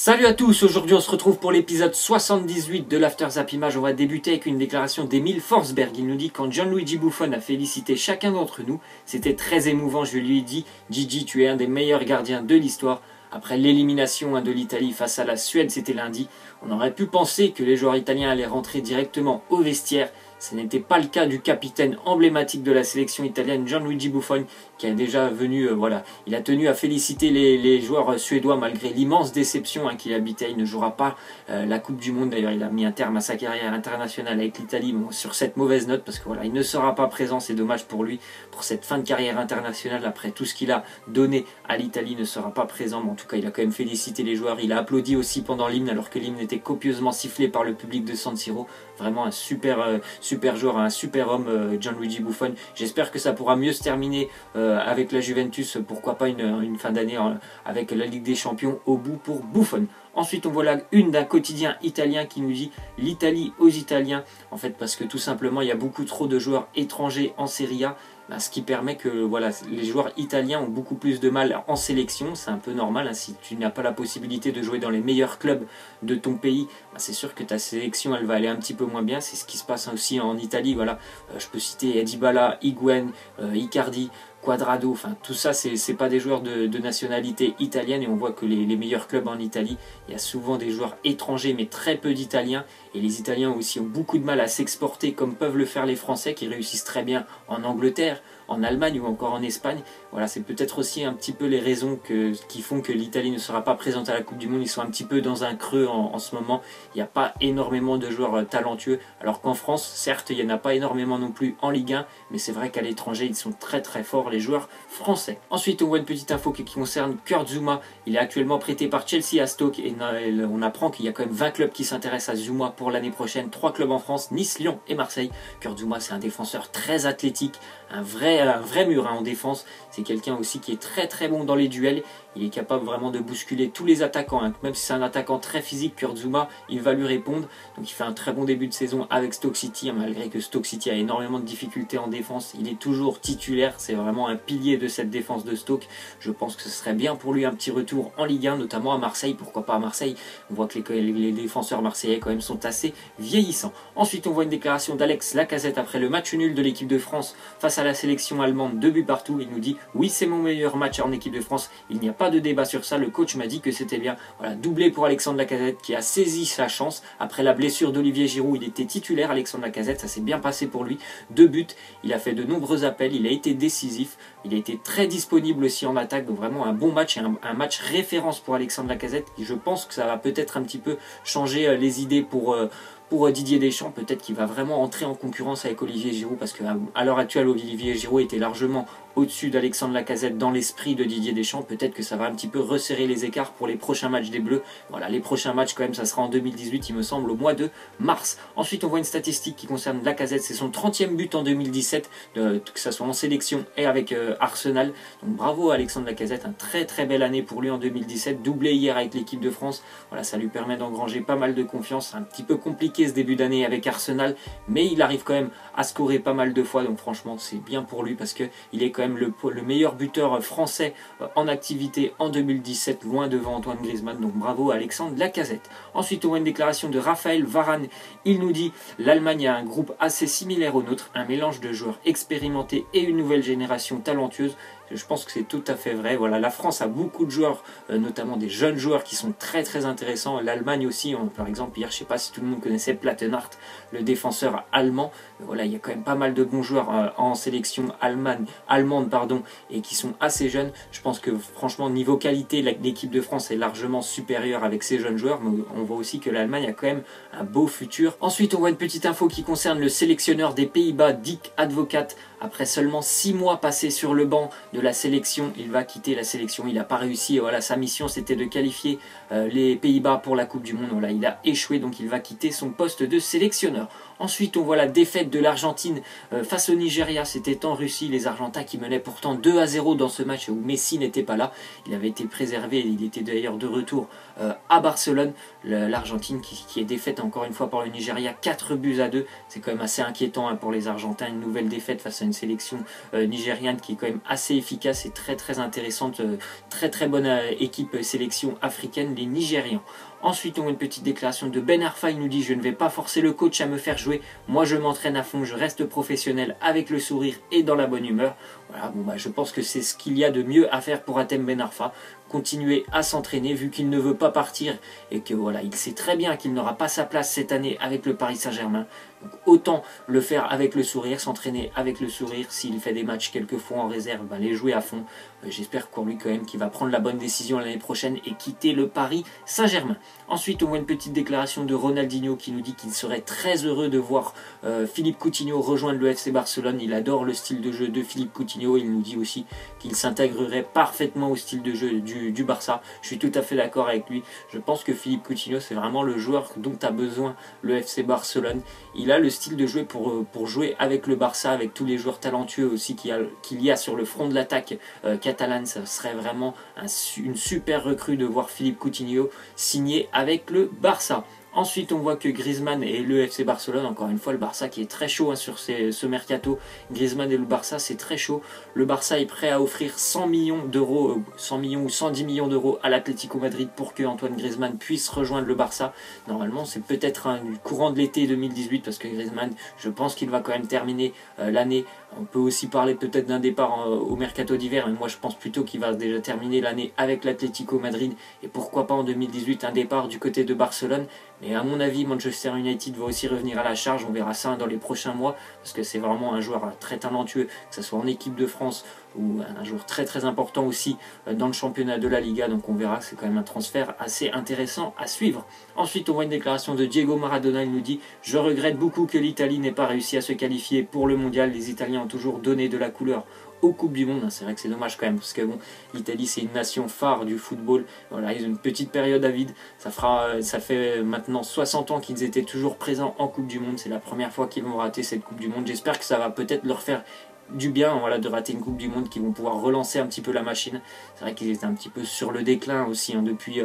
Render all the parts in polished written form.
Salut à tous, aujourd'hui on se retrouve pour l'épisode 78 de l'After Zap Image. On va débuter avec une déclaration d'Emile Forsberg. Il nous dit: quand Gianluigi Buffon a félicité chacun d'entre nous, c'était très émouvant. Je lui ai dit: Gigi, tu es un des meilleurs gardiens de l'histoire. Après l'élimination de l'Italie face à la Suède, c'était lundi, on aurait pu penser que les joueurs italiens allaient rentrer directement au vestiaire. Ce n'était pas le cas du capitaine emblématique de la sélection italienne, Gianluigi Buffon, qui a déjà il a tenu à féliciter les joueurs suédois malgré l'immense déception qu'il habitait. Il ne jouera pas la Coupe du Monde. D'ailleurs, il a mis un terme à sa carrière internationale avec l'Italie sur cette mauvaise note parce que il ne sera pas présent. C'est dommage pour lui, pour cette fin de carrière internationale. Après tout ce qu'il a donné à l'Italie, il ne sera pas présent. Mais en tout cas, il a quand même félicité les joueurs. Il a applaudi aussi pendant l'hymne alors que l'hymne était copieusement sifflé par le public de San Siro. Vraiment un super joueur, un super homme, Gianluigi Buffon. J'espère que ça pourra mieux se terminer avec la Juventus, pourquoi pas une fin d'année avec la Ligue des Champions au bout pour Buffon. Ensuite, on voit la une d'un quotidien italien qui nous dit l'Italie aux Italiens. En fait, parce que tout simplement, il y a beaucoup trop de joueurs étrangers en Serie A. Ce qui permet que les joueurs italiens ont beaucoup plus de mal en sélection. C'est un peu normal, si tu n'as pas la possibilité de jouer dans les meilleurs clubs de ton pays, c'est sûr que ta sélection elle va aller un petit peu moins bien. C'est ce qui se passe aussi en Italie. Je peux citer Dybala, Higuain, Icardi, Quadrado, enfin tout ça c'est pas des joueurs de nationalité italienne, et on voit que les meilleurs clubs en Italie, il y a souvent des joueurs étrangers mais très peu d'Italiens, et les Italiens aussi ont beaucoup de mal à s'exporter comme peuvent le faire les Français qui réussissent très bien en Angleterre, en Allemagne ou encore en Espagne. C'est peut-être aussi un petit peu les raisons qui font que l'Italie ne sera pas présente à la Coupe du Monde. Ils sont un petit peu dans un creux en ce moment. Il n'y a pas énormément de joueurs talentueux, alors qu'en France, certes, il n'y en a pas énormément non plus en Ligue 1, mais c'est vrai qu'à l'étranger, ils sont très très forts, les joueurs français. Ensuite, on voit une petite info qui concerne Kurt Zouma. Il est actuellement prêté par Chelsea à Stoke, et on apprend qu'il y a quand même 20 clubs qui s'intéressent à Zouma pour l'année prochaine. 3 clubs en France, Nice, Lyon et Marseille. Kurt Zouma, c'est un défenseur très athlétique, un vrai mur en défense. C'est quelqu'un aussi qui est très très bon dans les duels. Il est capable vraiment de bousculer tous les attaquants. Même si c'est un attaquant très physique, Kurt Zouma, il va lui répondre. Donc il fait un très bon début de saison avec Stoke City, malgré que Stoke City a énormément de difficultés en défense. Il est toujours titulaire, c'est vraiment un pilier de cette défense de Stoke. Je pense que ce serait bien pour lui un petit retour en Ligue 1, notamment à Marseille. Pourquoi pas à Marseille? On voit que les défenseurs marseillais quand même sont assez vieillissants. Ensuite, on voit une déclaration d'Alex Lacazette après le match nul de l'équipe de France face à la sélection allemande, 2 buts partout. Il nous dit: oui, c'est mon meilleur match en équipe de France, il n'y a pas de débat sur ça, le coach m'a dit que c'était bien. Doublé pour Alexandre Lacazette qui a saisi sa chance après la blessure d'Olivier Giroud. Il était titulaire, Alexandre Lacazette, ça s'est bien passé pour lui. 2 buts, il a fait de nombreux appels, il a été décisif, il a été très disponible aussi en attaque, donc vraiment un bon match et un match référence pour Alexandre Lacazette. Et je pense que ça va peut-être un petit peu changer les idées pour Didier Deschamps. Peut-être qu'il va vraiment entrer en concurrence avec Olivier Giroud, parce qu'à l'heure actuelle, Olivier Giroud était largement au-dessus d'Alexandre Lacazette dans l'esprit de Didier Deschamps. Peut-être que ça va un petit peu resserrer les écarts pour les prochains matchs des Bleus. Les prochains matchs quand même, ça sera en 2018, il me semble, au mois de mars. Ensuite, on voit une statistique qui concerne Lacazette, c'est son 30e but en 2017, que ce soit en sélection et avec Arsenal. Donc bravo à Alexandre Lacazette, un très très belle année pour lui en 2017, doublé hier avec l'équipe de France. Ça lui permet d'engranger pas mal de confiance. C'est un petit peu compliqué ce début d'année avec Arsenal, mais il arrive quand même à scorer pas mal de fois, donc franchement c'est bien pour lui, parce que il est quand même le meilleur buteur français en activité en 2017, loin devant Antoine Griezmann. Donc bravo à Alexandre Lacazette. Ensuite, on voit une déclaration de Raphaël Varane. Il nous dit: l'Allemagne a un groupe assez similaire au nôtre, un mélange de joueurs expérimentés et une nouvelle génération talentueuse. Je pense que c'est tout à fait vrai. La France a beaucoup de joueurs, notamment des jeunes joueurs qui sont très très intéressants. L'Allemagne aussi, par exemple hier, je ne sais pas si tout le monde connaissait Plattenhardt, le défenseur allemand. Il y a quand même pas mal de bons joueurs en sélection allemande, et qui sont assez jeunes. Je pense que franchement, niveau qualité, l'équipe de France est largement supérieure avec ces jeunes joueurs, mais on voit aussi que l'Allemagne a quand même un beau futur. Ensuite, on voit une petite info qui concerne le sélectionneur des Pays-Bas, Dick Advocaat. Après seulement 6 mois passés sur le banc de la sélection, il va quitter la sélection. Il n'a pas réussi. Sa mission, c'était de qualifier les Pays-Bas pour la Coupe du Monde. Il a échoué, donc il va quitter son poste de sélectionneur. Ensuite, on voit la défaite de l'Argentine face au Nigeria. C'était en Russie, les Argentins qui menaient pourtant 2-0 dans ce match où Messi n'était pas là. Il avait été préservé, il était d'ailleurs de retour à Barcelone. L'Argentine qui est défaite encore une fois par le Nigeria, 4 buts à 2. C'est quand même assez inquiétant pour les Argentins, une nouvelle défaite face à une sélection nigériane qui est quand même assez efficace et très intéressante, très bonne équipe sélection africaine, les Nigérians. Ensuite, on voit une petite déclaration de Ben Arfa. Il nous dit: je ne vais pas forcer le coach à me faire jouer. Moi, je m'entraîne à fond. Je reste professionnel avec le sourire et dans la bonne humeur. Voilà, bon, je pense que c'est ce qu'il y a de mieux à faire pour Hatem Ben Arfa. Continuer à s'entraîner vu qu'il ne veut pas partir et que voilà, il sait très bien qu'il n'aura pas sa place cette année avec le Paris Saint-Germain. Donc autant le faire avec le sourire, s'entraîner avec le sourire. S'il fait des matchs quelquefois en réserve, les jouer à fond. J'espère pour lui quand même qu'il va prendre la bonne décision l'année prochaine et quitter le Paris Saint-Germain. Ensuite, on voit une petite déclaration de Ronaldinho qui nous dit qu'il serait très heureux de voir Philippe Coutinho rejoindre le FC Barcelone. Il adore le style de jeu de Philippe Coutinho. Il nous dit aussi qu'il s'intégrerait parfaitement au style de jeu du Barça. Je suis tout à fait d'accord avec lui. Je pense que Philippe Coutinho, c'est vraiment le joueur dont a besoin le FC Barcelone. Il a le style de jouer pour jouer avec le Barça, avec tous les joueurs talentueux aussi qu'il y a sur le front de l'attaque catalane. Ça serait vraiment une super recrue de voir Philippe Coutinho signer avec le Barça. Ensuite, on voit que Griezmann et le FC Barcelone, encore une fois, le Barça qui est très chaud sur ce mercato. Griezmann et le Barça, c'est très chaud. Le Barça est prêt à offrir 100 millions d'euros, 100 millions ou 110 millions d'euros à l'Atlético Madrid pour que Antoine Griezmann puisse rejoindre le Barça. Normalement, c'est peut-être un courant de l'été 2018 parce que Griezmann, je pense qu'il va quand même terminer l'année. On peut aussi parler peut-être d'un départ au mercato d'hiver, mais moi je pense plutôt qu'il va déjà terminer l'année avec l'Atlético Madrid et pourquoi pas en 2018 un départ du côté de Barcelone. Mais à mon avis, Manchester United va aussi revenir à la charge, on verra ça dans les prochains mois parce que c'est vraiment un joueur très talentueux, que ce soit en équipe de France ou un joueur très important aussi dans le championnat de la Liga, donc on verra, c'est quand même un transfert assez intéressant à suivre. Ensuite, on voit une déclaration de Diego Maradona. Il nous dit: je regrette beaucoup que l'Italie n'ait pas réussi à se qualifier pour le mondial. Les Italiens ont toujours donné de la couleur aux Coupes du Monde. C'est vrai que c'est dommage quand même, parce que bon, l'Italie c'est une nation phare du football. Voilà, ils ont une petite période à vide. Ça fait maintenant 60 ans qu'ils étaient toujours présents en Coupe du Monde. C'est la première fois qu'ils vont rater cette Coupe du Monde. J'espère que ça va peut-être leur faire du bien, voilà, de rater une Coupe du Monde, qui vont pouvoir relancer un petit peu la machine. C'est vrai qu'ils étaient un petit peu sur le déclin aussi depuis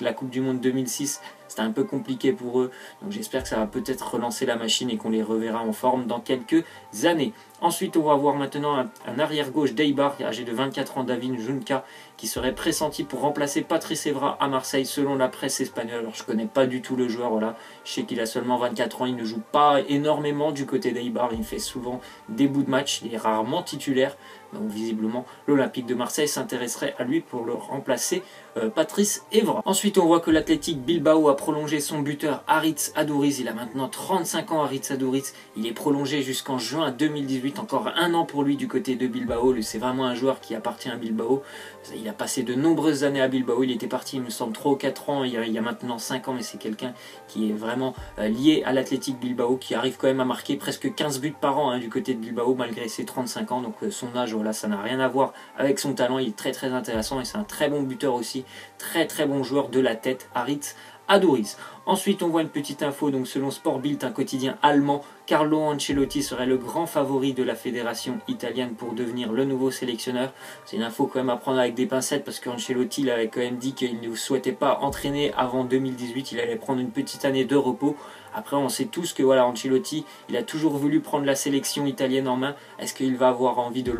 la Coupe du Monde 2006. C'était un peu compliqué pour eux, donc j'espère que ça va peut-être relancer la machine et qu'on les reverra en forme dans quelques années. Ensuite, on va voir maintenant un arrière-gauche d'Eibar, âgé de 24 ans, David Junca, qui serait pressenti pour remplacer Patrice Evra à Marseille selon la presse espagnole. Alors je connais pas du tout le joueur, voilà. Je sais qu'il a seulement 24 ans, il ne joue pas énormément du côté d'Eibar, il fait souvent des bouts de match, il est rarement titulaire. Donc visiblement l'Olympique de Marseille s'intéresserait à lui pour le remplacer Patrice Evra. Ensuite, on voit que l'Athletic Bilbao a prolongé son buteur Aritz Aduriz. Il a maintenant 35 ans, Aritz Aduriz. Il est prolongé jusqu'en juin 2018, encore un an pour lui du côté de Bilbao. C'est vraiment un joueur qui appartient à Bilbao. Il a passé de nombreuses années à Bilbao. Il était parti, il me semble, 3 ou 4 ans, il y a maintenant 5 ans, mais c'est quelqu'un qui est vraiment lié à l'Athletic Bilbao, qui arrive quand même à marquer presque 15 buts par an du côté de Bilbao, malgré ses 35 ans. Donc son âge, voilà, ça n'a rien à voir avec son talent. Il est très intéressant et c'est un très bon buteur aussi, très bon joueur de la tête, Aritz Aduriz. Ensuite, on voit une petite info, donc selon Sport Bild, un quotidien allemand, Carlo Ancelotti serait le grand favori de la fédération italienne pour devenir le nouveau sélectionneur. C'est une info quand même à prendre avec des pincettes parce qu'Ancelotti il avait quand même dit qu'il ne souhaitait pas entraîner avant 2018, il allait prendre une petite année de repos. Après, on sait tous que voilà, Ancelotti, il a toujours voulu prendre la sélection italienne en main. Est-ce qu'il va avoir envie de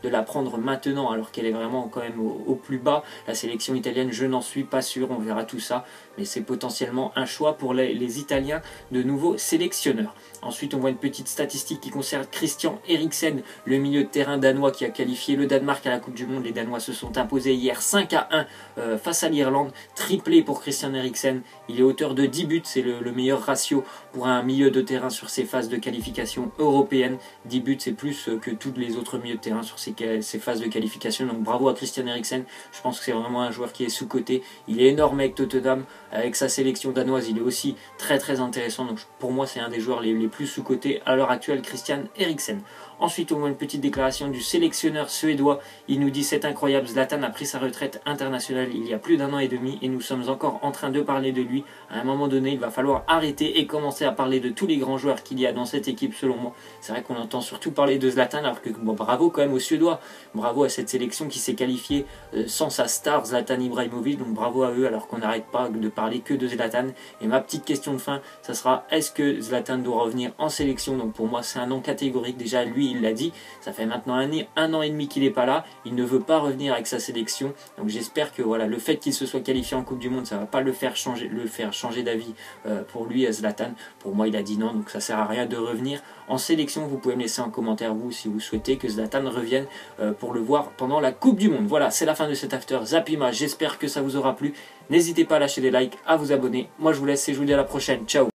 la prendre maintenant alors qu'elle est vraiment quand même au plus bas? La sélection italienne, je n'en suis pas sûr, on verra tout ça. Mais c'est potentiellement un choix pour les Italiens de nouveaux sélectionneurs. Ensuite, on voit une petite statistique qui concerne Christian Eriksen, le milieu de terrain danois qui a qualifié le Danemark à la Coupe du Monde. Les Danois se sont imposés hier 5-1 face à l'Irlande. Triplé pour Christian Eriksen. Il est auteur de 10 buts, c'est le meilleur ratio pour un milieu de terrain sur ces phases de qualification européenne. 10 buts, c'est plus que tous les autres milieux de terrain sur ces phases de qualification. Donc bravo à Christian Eriksen. Je pense que c'est vraiment un joueur qui est sous-coté. Il est énorme avec Tottenham. Avec sa sélection danoise, il est aussi très intéressant. Donc pour moi, c'est un des joueurs les plus sous-cotés à l'heure actuelle, Christian Eriksen. Ensuite, on voit une petite déclaration du sélectionneur suédois. Il nous dit: c'est incroyable, Zlatan a pris sa retraite internationale il y a plus d'1 an et demi et nous sommes encore en train de parler de lui. À un moment donné, il va falloir arrêter et commencer à parler de tous les grands joueurs qu'il y a dans cette équipe, selon moi. C'est vrai qu'on entend surtout parler de Zlatan, alors que bon, bravo quand même aux Suédois. Bravo à cette sélection qui s'est qualifiée sans sa star Zlatan Ibrahimovic. Donc bravo à eux, alors qu'on n'arrête pas de parler que de Zlatan. Et ma petite question de fin, ça sera: est-ce que Zlatan doit revenir en sélection? Donc pour moi, c'est un non catégorique. Déjà, lui, lui il l'a dit, ça fait maintenant un an et demi qu'il n'est pas là, il ne veut pas revenir avec sa sélection, donc j'espère que voilà, le fait qu'il se soit qualifié en Coupe du Monde, ça ne va pas le faire changer d'avis pour lui, Zlatan. Pour moi il a dit non, donc ça sert à rien de revenir en sélection. Vous pouvez me laisser en commentaire vous si vous souhaitez que Zlatan revienne pour le voir pendant la Coupe du Monde. Voilà, c'est la fin de cet After Zap Image, j'espère que ça vous aura plu. N'hésitez pas à lâcher des likes, à vous abonner. Moi je vous laisse et je vous dis à la prochaine, ciao.